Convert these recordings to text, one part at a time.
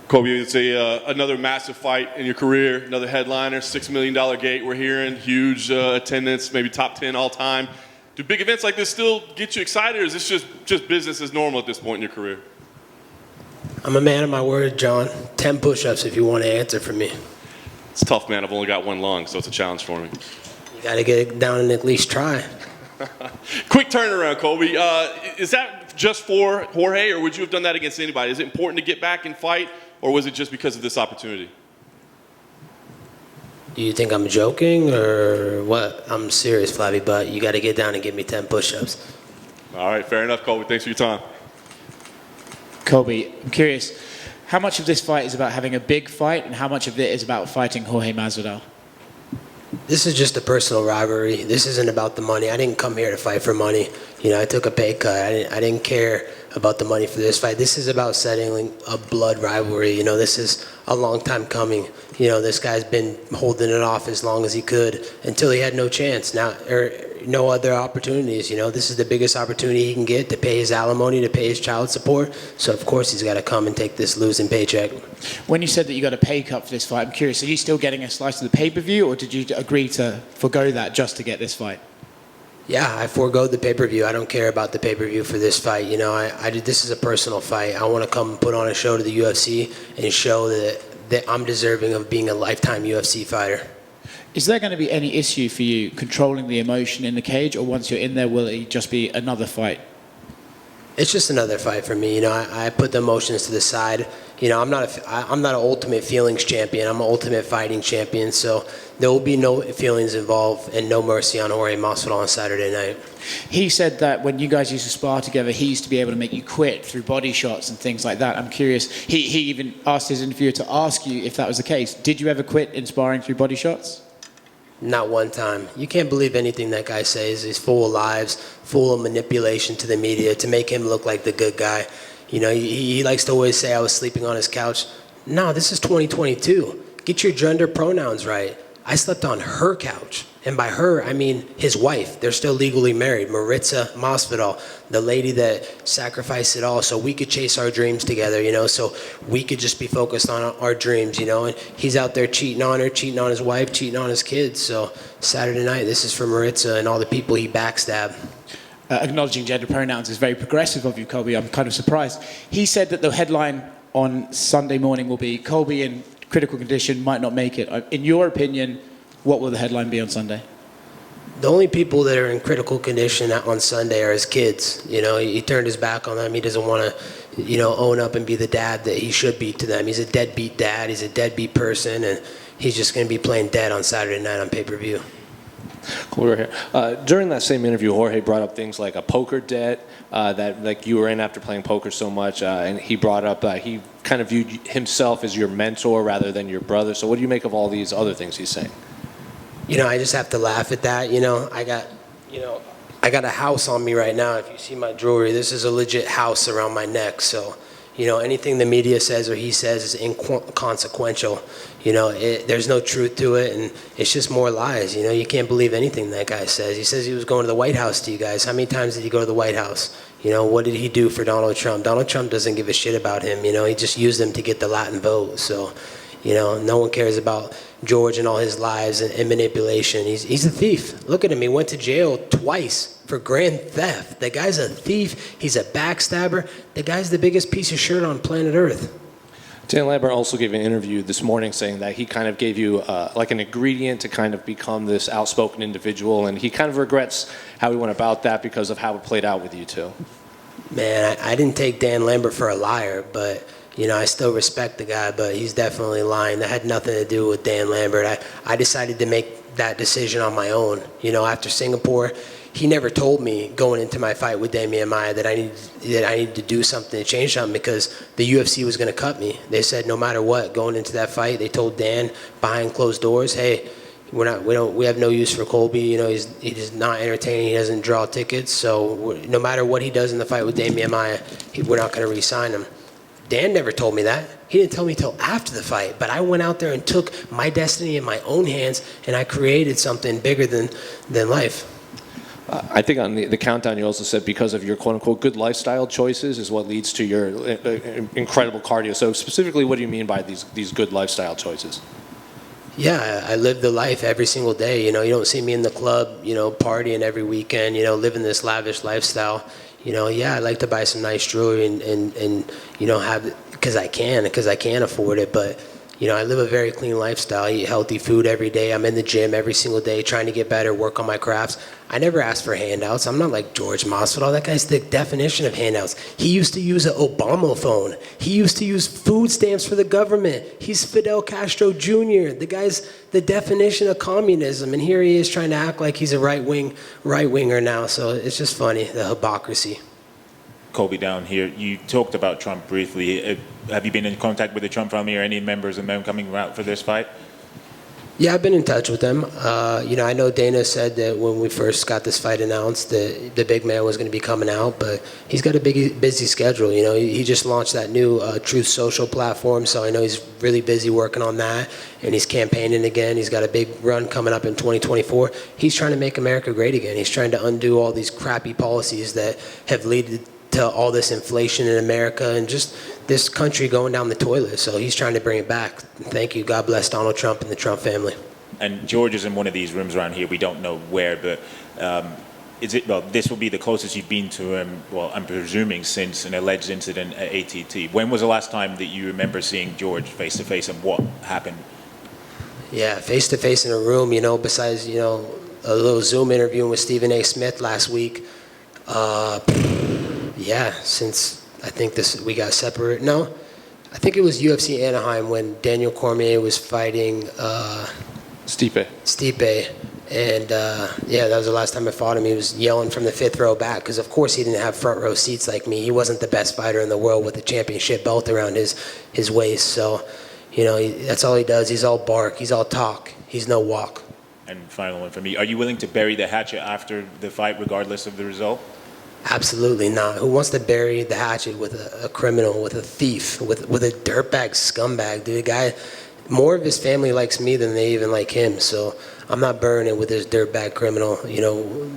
Colby, it's another massive fight in your career, another headliner, $6 million gate. We're hearing huge attendance, maybe top 10 all time. Do big events like this still get you excited, or is this just business as normal at this point in your career? I'm a man of my word, John. 10 push-ups if you want to answer for me. It's tough, man. I've only got one lung, so it's a challenge for me. You got to get it down and at least try. Quick turnaround, Colby. Is that just for Jorge, or would you have done that against anybody? Is it important to get back and fight, or was it just because of this opportunity? Do you think I'm joking or what? I'm serious, Flavby, but you got to get down and give me 10 push-ups. All right, fair enough, Colby. Thanks for your time. Colby, I'm curious, how much of this fight is about having a big fight, and how much of it is about fighting Jorge Masvidal? This is just a personal rivalry. This isn't about the money. I didn't come here to fight for money. You know, I took a pay cut. I didn't care about the money for this fight. This is about settling a blood rivalry. You know, this is a long time coming. You know, this guy's been holding it off as long as he could until he had no chance. Now, or no other opportunities. You know, this is the biggest opportunity he can get to pay his alimony, to pay his child support. So, of course, he's got to come and take this losing paycheck. When you said that you got a pay cut for this fight, I'm curious, are you still getting a slice of the pay-per-view, or did you agree to forgo that just to get this fight? Yeah, I forego the pay-per-view. I don't care about the pay-per-view for this fight. You know, this is a personal fight. I want to come and put on a show to the UFC and show that I'm deserving of being a lifetime UFC fighter. Is there going to be any issue for you controlling the emotion in the cage, or once you're in there, will it just be another fight? It's just another fight for me. You know, I put the emotions to the side. You know, I'm not an ultimate feelings champion. I'm an ultimate fighting champion. So there will be no feelings involved and no mercy on Jorge Masvidal on Saturday night. He said that when you guys used to spar together, he used to be able to make you quit through body shots and things like that. I'm curious. He even asked his interviewer to ask you if that was the case. Did you ever quit in sparring through body shots? Not one time. You can't believe anything that guy says. He's full of lies, full of manipulation to the media to make him look like the good guy. You know, he likes to always say I was sleeping on his couch. No, this is 2022. Get your gender pronouns right. I slept on her couch. And by her, I mean his wife. They're still legally married, Maritza Masvidal, the lady that sacrificed it all so we could chase our dreams together, you know, so we could just be focused on our dreams, you know. And he's out there cheating on her, cheating on his wife, cheating on his kids. So Saturday night, this is for Maritza and all the people he backstabbed. Acknowledging gender pronouns is very progressive of you, Colby. I'm kind of surprised. He said that the headline on Sunday morning will be Colby in critical condition, might not make it. In your opinion, what will the headline be on Sunday? The only people that are in critical condition on Sunday are his kids. You know, he turned his back on them. He doesn't want to, you know, own up and be the dad that he should be to them. He's a deadbeat dad. He's a deadbeat person, and he's just going to be playing dead on Saturday night on pay-per-view. Cool, right here. During that same interview, Jorge brought up things like a poker debt that like you were in after playing poker so much, and he brought up he kind of viewed himself as your mentor rather than your brother. So what do you make of all these other things he's saying? You know, I just have to laugh at that. You know, I got a house on me right now. If you see my jewelry, this is a legit house around my neck. So, you know, anything the media says or he says is inconsequential. You know, there's no truth to it, and it's just more lies. You know, you can't believe anything that guy says. He says he was going to the White House to you guys. How many times did he go to the White House? You know, what did he do for Donald Trump? Donald Trump doesn't give a shit about him. You know, he just used him to get the Latin vote. So, you know, no one cares about George and all his lies and manipulation. He's a thief. Look at him. He went to jail twice for grand theft. The guy's a thief. He's a backstabber. The guy's the biggest piece of shit on planet Earth. Dan Lambert also gave an interview this morning saying that he kind of gave you like an ingredient to kind of become this outspoken individual, and he kind of regrets how he went about that because of how it played out with you two. Man, I didn't take Dan Lambert for a liar, but you know, I still respect the guy, but he's definitely lying. That had nothing to do with Dan Lambert. I decided to make that decision on my own. You know, after Singapore, he never told me going into my fight with Damian Maia that I needed to do something to change something because the UFC was going to cut me. They said no matter what, going into that fight, they told Dan behind closed doors, hey, we have no use for Colby. You know, he's not entertaining. He doesn't draw tickets. So no matter what he does in the fight with Damian Maia, we're not going to re-sign him. Dan never told me that. He didn't tell me till after the fight. But I went out there and took my destiny in my own hands, and I created something bigger than life. I think on the countdown you also said because of your quote-unquote good lifestyle choices is what leads to your incredible cardio. So specifically, what do you mean by these good lifestyle choices? Yeah, I live the life every single day. You know, you don't see me in the club, you know, partying every weekend, you know, living this lavish lifestyle. You know, yeah, I like to buy some nice jewelry and you know, have, because I can afford it. But, you know, I live a very clean lifestyle. I eat healthy food every day. I'm in the gym every single day trying to get better, work on my crafts. I never ask for handouts. I'm not like Jorge Masvidal. That guy's the definition of handouts. He used to use an Obama phone. He used to use food stamps for the government. He's Fidel Castro Junior. The guy's the definition of communism. And here he is trying to act like he's a right-winger now. So it's just funny, the hypocrisy. Colby, down here, you talked about Trump briefly. Have you been in contact with the Trump family or any members of them coming out for this fight? Yeah, I've been in touch with them. You know, I know Dana said that when we first got this fight announced that the big man was going to be coming out, but he's got a busy schedule. You know, he just launched that new Truth Social platform, so I know he's really busy working on that, and he's campaigning again. He's got a big run coming up in 2024. He's trying to make America great again. He's trying to undo all these crappy policies that have led to all this inflation in America and just this country going down the toilet. So he's trying to bring it back. Thank you. God bless Donald Trump and the Trump family. And George is in one of these rooms around here. We don't know where, but this will be the closest you've been to him, well, I'm presuming since an alleged incident at ATT. When was the last time that you remember seeing George face to face, and what happened? Yeah, face to face in a room, you know, besides, you know, a little Zoom interview with Stephen A. Smith last week. Yeah, since I think we got separated. No, I think it was UFC Anaheim when Daniel Cormier was fighting Stipe. And yeah, that was the last time I fought him. He was yelling from the fifth row back because, of course, he didn't have front row seats like me. He wasn't the best fighter in the world with a championship belt around his waist. So, you know, that's all he does. He's all bark. He's all talk. He's no walk. And final one for me. Are you willing to bury the hatchet after the fight regardless of the result? Absolutely not. Who wants to bury the hatchet with a criminal, with a thief, with a dirtbag scumbag, dude? A guy, more of his family likes me than they even like him. So I'm not burning it with this dirtbag criminal. You know,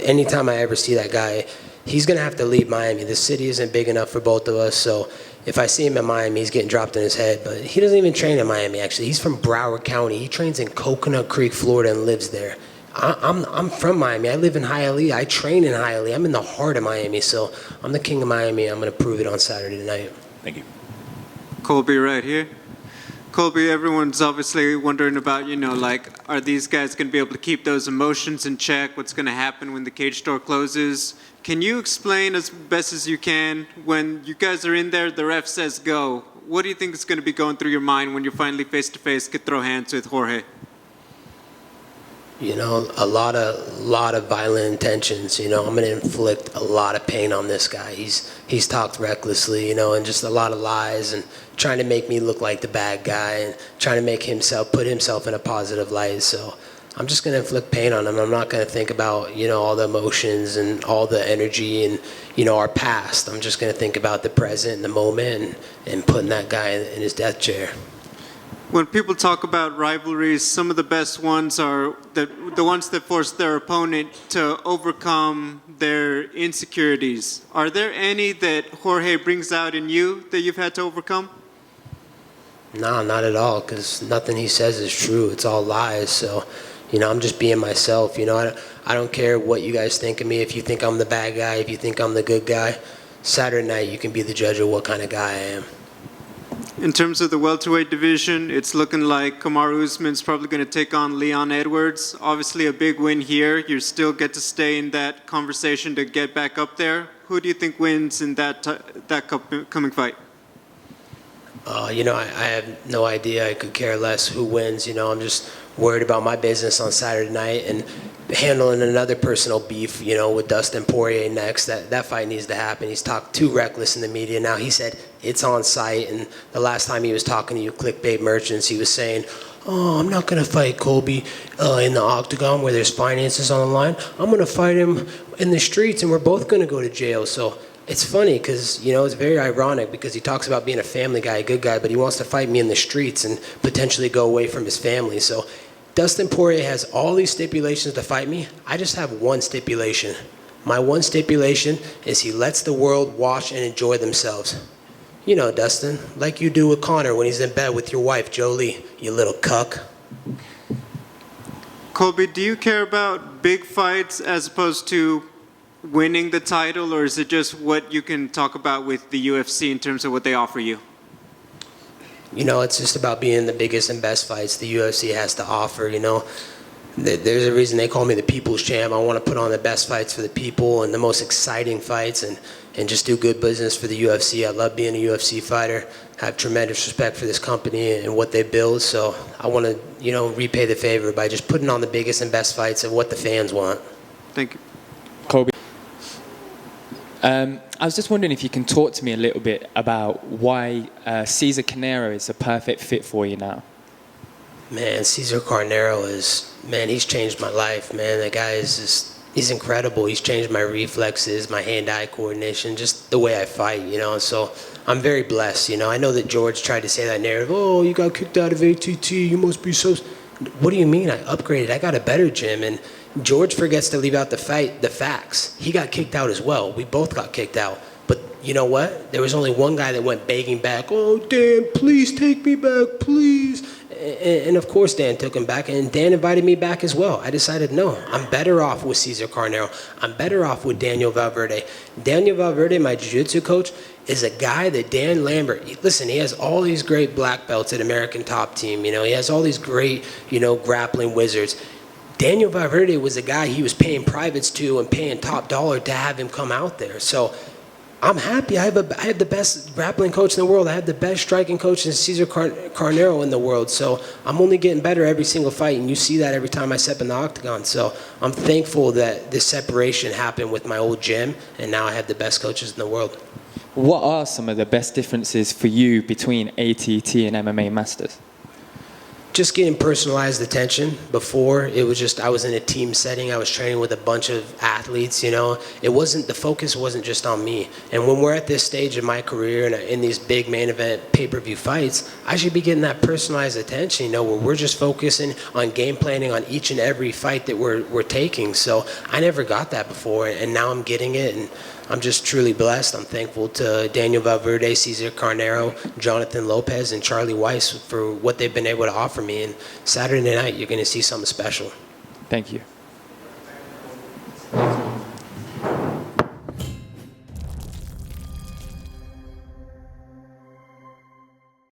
anytime I ever see that guy, he's going to have to leave Miami. The city isn't big enough for both of us. So if I see him in Miami, he's getting dropped in his head. But he doesn't even train in Miami, actually. He's from Broward County. He trains in Coconut Creek, Florida, and lives there. I'm from Miami. I live in Hialeah. I train in Hialeah. I'm in the heart of Miami. So I'm the king of Miami. I'm going to prove it on Saturday night. Thank you. Colby right here. Colby, everyone's obviously wondering about, you know, like, are these guys going to be able to keep those emotions in check? What's going to happen when the cage door closes? Can you explain as best as you can, when you guys are in there, the ref says go, what do you think is going to be going through your mind when you're finally face-to-face, could throw hands with Jorge? You know, a lot of violent intentions. You know, I'm going to inflict a lot of pain on this guy. He's talked recklessly, you know, and just a lot of lies and trying to make me look like the bad guy and trying to make put himself in a positive light. So I'm just going to inflict pain on him. I'm not going to think about, you know, all the emotions and all the energy and, you know, our past. I'm just going to think about the present and the moment and putting that guy in his death chair. When people talk about rivalries, some of the best ones are the ones that force their opponent to overcome their insecurities. Are there any that Jorge brings out in you that you've had to overcome? No, not at all, because nothing he says is true. It's all lies. So, you know, I'm just being myself. You know, I don't care what you guys think of me. If you think I'm the bad guy, if you think I'm the good guy, Saturday night you can be the judge of what kind of guy I am. In terms of the welterweight division, it's looking like Kamaru Usman's probably going to take on Leon Edwards. Obviously a big win here. You still get to stay in that conversation to get back up there. Who do you think wins in that coming fight? You know, I have no idea. I could care less who wins. You know, I'm just worried about my business on Saturday night and handling another personal beef, you know, with Dustin Poirier next. That fight needs to happen. He's talked too reckless in the media. Now he said it's on site, and the last time he was talking to you clickbait merchants, he was saying, oh, I'm not going to fight Colby in the octagon where there's finances on the line. I'm going to fight him in the streets, and we're both going to go to jail. So it's funny because, you know, it's very ironic because he talks about being a family guy, a good guy, but he wants to fight me in the streets and potentially go away from his family. So Dustin Poirier has all these stipulations to fight me. I just have one stipulation. My one stipulation is he lets the world watch and enjoy themselves. You know, Dustin, like you do with Conor when he's in bed with your wife, Jolie, you little cuck. Colby, do you care about big fights as opposed to winning the title, or is it just what you can talk about with the UFC in terms of what they offer you? You know, it's just about being the biggest and best fights the UFC has to offer, you know. There's a reason they call me the people's champ. I want to put on the best fights for the people and the most exciting fights and just do good business for the UFC. I love being a UFC fighter. I have tremendous respect for this company and what they build. So I want to, you know, repay the favor by just putting on the biggest and best fights of what the fans want. Thank you. Colby. I was just wondering if you can talk to me a little bit about why Cesar Canero is a perfect fit for you now. Man, Cesar Carnero he's changed my life, man. That guy is just, he's incredible. He's changed my reflexes, my hand-eye coordination, just the way I fight, you know. So I'm very blessed, you know. I know that George tried to say that narrative, oh, you got kicked out of ATT, you must be so... What do you mean? I upgraded. I got a better gym, and George forgets to leave out the facts. He got kicked out as well. We both got kicked out. But you know what? There was only one guy that went begging back, oh, Dan, please take me back, please. And of course Dan took him back, and Dan invited me back as well. I decided, no, I'm better off with Cesar Carnero. I'm better off with Daniel Valverde. Daniel Valverde, my jiu-jitsu coach, is a guy that Dan Lambert, listen, he has all these great black belts at American Top Team. You know, he has all these great, you know, grappling wizards. Daniel Valverde was a guy he was paying privates to and paying top dollar to have him come out there. So I'm happy. I have the best grappling coach in the world. I have the best striking coach in Cesar Carnero in the world. So I'm only getting better every single fight, and you see that every time I step in the octagon. So I'm thankful that this separation happened with my old gym, and now I have the best coaches in the world. What are some of the best differences for you between ATT and MMA Masters? Just getting personalized attention. Before, it was just, I was in a team setting. I was training with a bunch of athletes, you know. The focus wasn't just on me. And when we're at this stage of my career and in these big main event pay-per-view fights, I should be getting that personalized attention, you know, where we're just focusing on game planning on each and every fight that we're taking. So I never got that before, and now I'm getting it, and I'm just truly blessed. I'm thankful to Daniel Valverde, Cesar Carnero, Jonathan Lopez, and Charlie Weiss for what they've been able to offer me. And Saturday night, you're going to see something special. Thank you.